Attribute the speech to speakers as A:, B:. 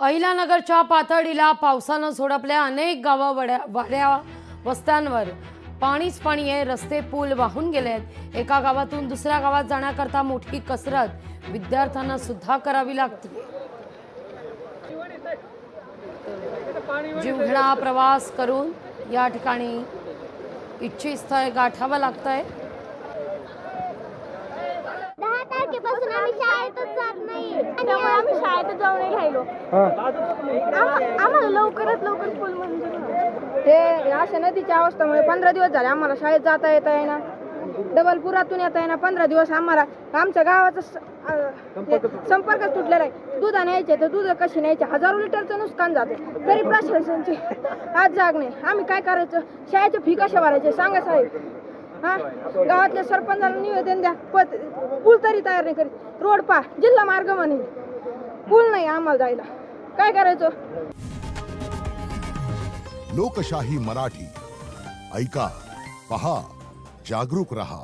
A: अहिल्यानगरच्या पाथर्डीला पावसानं झोडपल्या अनेक गावं वाड्या वस्त्यांवर पाणीच पाणी आहे। रस्ते पूल वाहून गेलेत। एका गावातून दुसऱ्या गावात जाण्याकरता मोठी कसरत विद्यार्थ्यांना सुद्धा करावी लागते। जीवघेणा प्रवास करून या ठिकाणी इच्छित स्थळ गाठावं लागतंय।
B: 10 तारखेपासून आम्ही शाळेतच जात नाही, त्यामुळे आम्ही शाळेतच जाऊन राहिलो। आम्हाला लवकरात लवकर पूल मंजूर
C: हे अशा नदीच्या अवस्थेमुळे 15 दिवस झाले आम्हाला शाळेत जाता येता येईना, डबल पुरातून येता येईना। 15 दिवस आम्हाला आमच्या गावाचा संपर्कच तुटलेला आहे। दूध आणायचे तर दूध कशी न्यायचे, हजारो लिटरचं नुकसान जाते, तरी प्रशासनाची आज जाग नाही। आम्ही काय करायचं, शाळेचे फी कशा भरायचे सांगा साहेब। गावातल्या सरपंचाला निवेदन द्या, पूल तरी तयार नाही करीत। रोड पा जिल्हा मार्ग म्हणे, पूल नाही आम्हाला जायला, काय करायचं।
D: लोकशाही मराठी ऐका, पहा, जागरूक रहा।